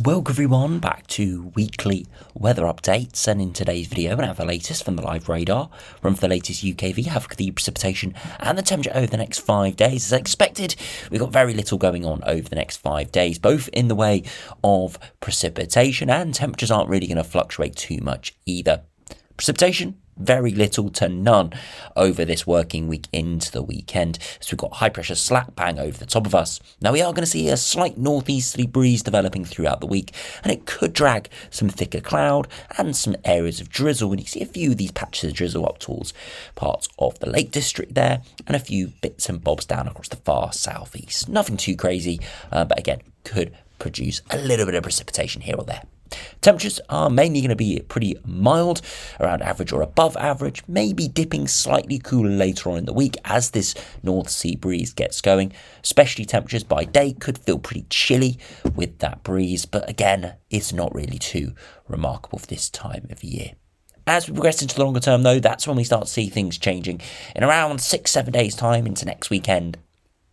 Welcome everyone back to weekly weather updates, and in today's video we have the latest from the live radar. Run for the latest UKV, have the precipitation and the temperature over the next 5 days. As expected, we've got very little going on over the next 5 days, both in the way of precipitation, and temperatures aren't really going to fluctuate too much either. Precipitation, very little to none over this working week into the weekend, so we've got high pressure slap bang over the top of us. Now we are going to see a slight northeasterly breeze developing throughout the week, and it could drag some thicker cloud and some areas of drizzle, and you can see a few of these patches of drizzle up towards parts of the Lake District there, and a few bits and bobs down across the far southeast. Nothing too crazy, but again could produce a little bit of precipitation here or there. Temperatures are mainly going to be pretty mild, around average or above average, maybe dipping slightly cooler later on in the week as this North Sea breeze gets going. Especially temperatures by day could feel pretty chilly with that breeze, but again, it's not really too remarkable for this time of year. As we progress into the longer term though, that's when we start to see things changing. In around 6-7 days time into next weekend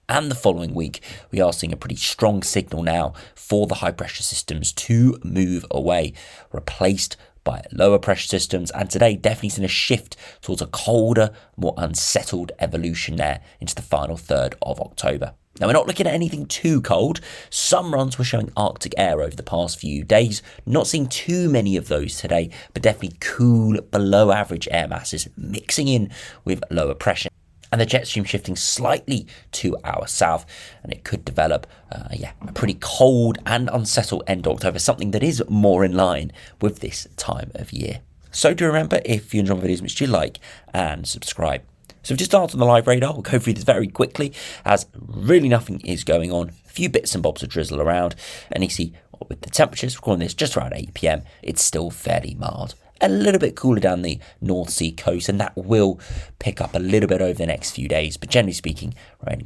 and the following week, we are seeing a pretty strong signal now for the high pressure systems to move away, replaced by lower pressure systems, and today definitely seeing a shift towards a colder, more unsettled evolution there into the final third of October. Now, we're not looking at anything too cold. Some runs were showing Arctic air over the past few days. Not seeing too many of those today, but definitely cool, below average air masses mixing in with lower pressure. And the jet stream shifting slightly to our south, and it could develop a pretty cold and unsettled end of October, something that is more in line with this time of year. So do remember, if you enjoy my videos, which you like and subscribe. So we've just started on the live radar. We'll go through this very quickly as really nothing is going on. A few bits and bobs of drizzle around, and you see with the temperatures, recording this just around 8 PM, it's still fairly mild. A little bit cooler down the North Sea coast, and that will pick up a little bit over the next few days, but generally speaking,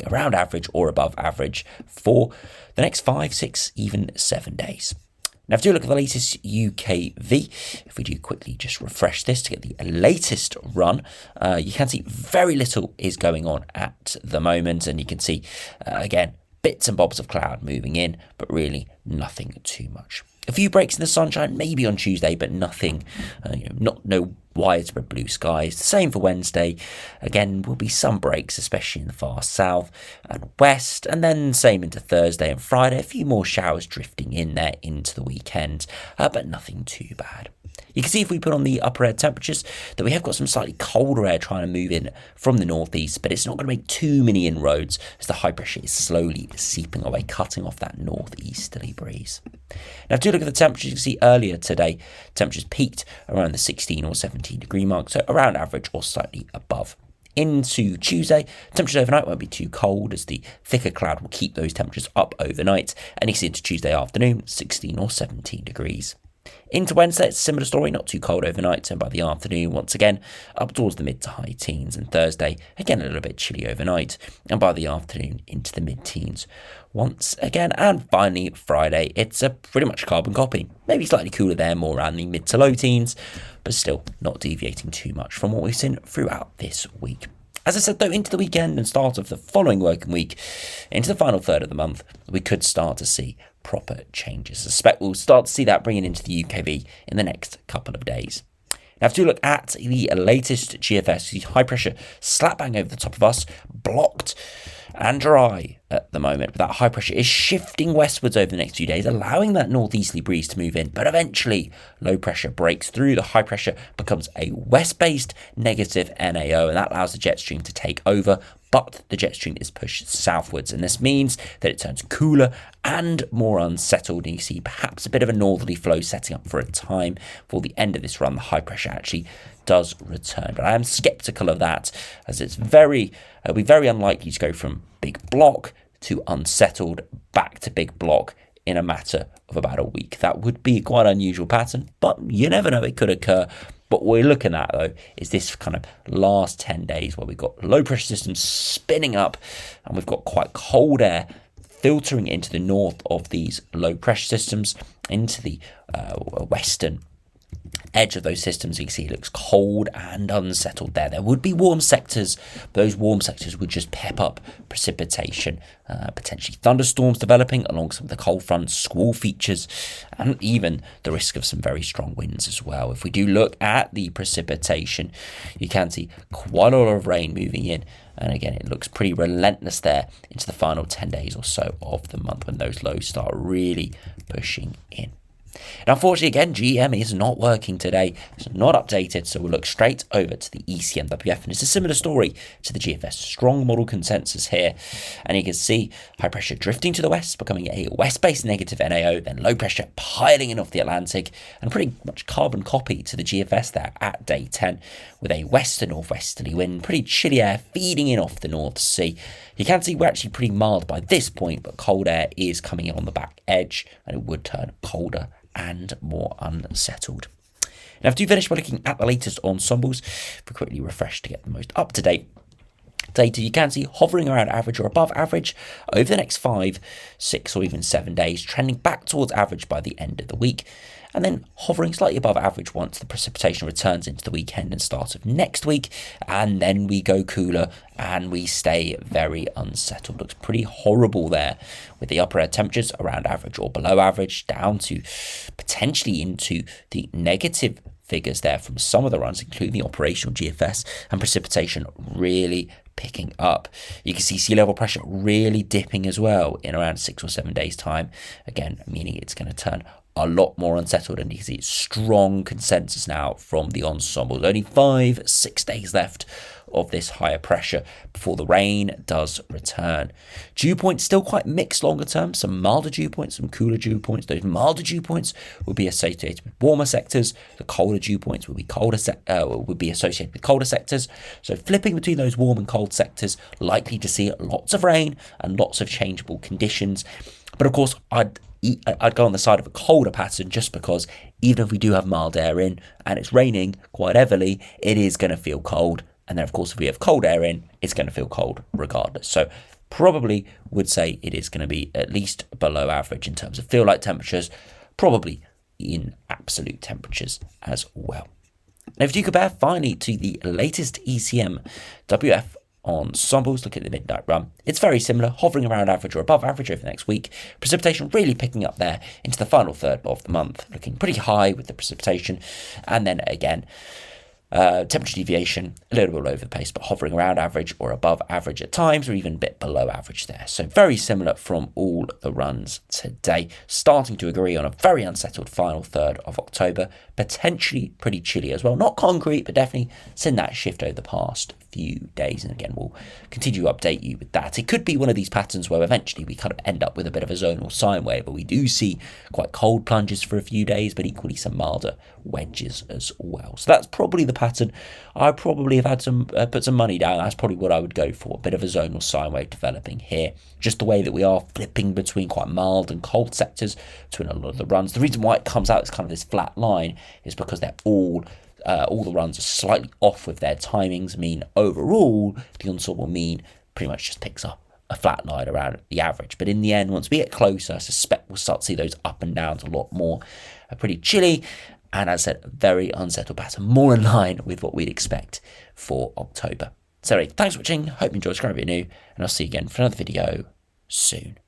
around average or above average for the next 5, 6, even 7 days. Now, if you look at the latest UKV, if we do quickly just refresh this to get the latest run, you can see very little is going on at the moment, and you can see, again, bits and bobs of cloud moving in, but really nothing too much. A few breaks in the sunshine, maybe on Tuesday, but nothing, no widespread blue skies. The same for Wednesday. Again, will be some breaks, especially in the far south and west, and then same into Thursday and Friday. A few more showers drifting in there into the weekend, but nothing too bad. You can see if we put on the upper air temperatures that we have got some slightly colder air trying to move in from the northeast, but it's not going to make too many inroads as the high pressure is slowly seeping away, cutting off that northeasterly breeze. Now, if you look at the temperatures, you can see earlier today, temperatures peaked around the 16 or 17 degree mark, so around average or slightly above. Into Tuesday, temperatures overnight won't be too cold as the thicker cloud will keep those temperatures up overnight, and you see into Tuesday afternoon, 16 or 17 degrees. Into Wednesday, it's a similar story, not too cold overnight, and by the afternoon, once again, up towards the mid to high teens, and Thursday, again, a little bit chilly overnight, and by the afternoon, into the mid-teens once again. And finally, Friday, it's a pretty much carbon copy, maybe slightly cooler there, more around the mid to low teens, but still not deviating too much from what we've seen throughout this week. As I said though, into the weekend and start of the following working week, into the final third of the month, we could start to see proper changes. I suspect we'll start to see that bringing into the UKV in the next couple of days. Now, if you look at the latest GFS, the high pressure slap bang over the top of us, blocked and dry at the moment, but that high pressure is shifting westwards over the next few days, allowing that northeasterly breeze to move in, but eventually low pressure breaks through. The high pressure becomes a west-based negative NAO, and that allows the jet stream to take over, but the jet stream is pushed southwards, and this means that it turns cooler and more unsettled, and you see perhaps a bit of a northerly flow setting up for a time for the end of this run. The high pressure actually does return, but I am skeptical of that, as it'll be very unlikely to go from big block to unsettled back to big block in a matter of about a week. That would be quite an unusual pattern, but you never know, it could occur. But what we're looking at though is this kind of last 10 days where we've got low pressure systems spinning up, and we've got quite cold air filtering into the north of these low pressure systems into the western edge of those systems, you can see it looks cold and unsettled there. There would be warm sectors, but those warm sectors would just pep up precipitation, potentially thunderstorms developing along some of the cold fronts, squall features, and even the risk of some very strong winds as well. If we do look at the precipitation, you can see quite a lot of rain moving in. And again, it looks pretty relentless there into the final 10 days or so of the month when those lows start really pushing in. And unfortunately, again, GEM is not working today. It's not updated, so we'll look straight over to the ECMWF. And it's a similar story to the GFS. Strong model consensus here. And you can see high pressure drifting to the west, becoming a west-based negative NAO, then low pressure piling in off the Atlantic, and pretty much carbon copy to the GFS there at day 10, with a west to northwesterly wind, pretty chilly air feeding in off the North Sea. You can see we're actually pretty mild by this point, but cold air is coming in on the back edge, and it would turn colder and more unsettled. Now, if you finish by looking at the latest ensembles, if we quickly refresh to get the most up-to-date data, you can see hovering around average or above average over the next 5, 6 or even 7 days, trending back towards average by the end of the week, and then hovering slightly above average once the precipitation returns into the weekend and start of next week, and then we go cooler and we stay very unsettled. Looks pretty horrible there, with the upper air temperatures around average or below average, down to potentially into the negative figures there from some of the runs, including the operational GFS, and precipitation really picking up. You can see sea level pressure really dipping as well in around 6 or 7 days time, again meaning it's going to turn a lot more unsettled, and you can see strong consensus now from the ensemble. Only 5, 6 days left of this higher pressure before the rain does return. Dew points still quite mixed longer term, some milder dew points, some cooler dew points. Those milder dew points will be associated with warmer sectors. The colder dew points will be associated with colder sectors. So flipping between those warm and cold sectors, likely to see lots of rain and lots of changeable conditions. But of course, I'd go on the side of a colder pattern, just because even if we do have mild air in and it's raining quite heavily, it is going to feel cold. And then, of course, if we have cold air in, it's going to feel cold regardless. So probably would say it is going to be at least below average in terms of feel-like temperatures, probably in absolute temperatures as well. Now, if you compare finally to the latest ECMWF ensembles, look at the midnight run, it's very similar, hovering around average or above average over the next week. Precipitation really picking up there into the final third of the month, looking pretty high with the precipitation. And then again, temperature deviation a little bit all over the place, but hovering around average or above average at times, or even a bit below average there. So very similar from all the runs today. Starting to agree on a very unsettled final third of October, potentially pretty chilly as well. Not concrete, but definitely seen that shift over the past few days. And again, we'll continue to update you with that. It could be one of these patterns where eventually we kind of end up with a bit of a zonal sine wave, but we do see quite cold plunges for a few days, but equally some milder wedges as well. So that's probably the pattern. I probably have had some put some money down. That's probably what I would go for. A bit of a zonal sine wave developing here. Just the way that we are flipping between quite mild and cold sectors between a lot of the runs. The reason why it comes out as kind of this flat line is because they're all the runs are slightly off with their timings. Mean overall, the ensemble mean pretty much just picks up a flat line around the average. But in the end, once we get closer, I suspect we'll start to see those up and downs a lot more. Pretty chilly, and as I said, a very unsettled pattern, more in line with what we'd expect for October. So anyway, thanks for watching. Hope you enjoyed. Subscribe if you're new, and I'll see you again for another video soon.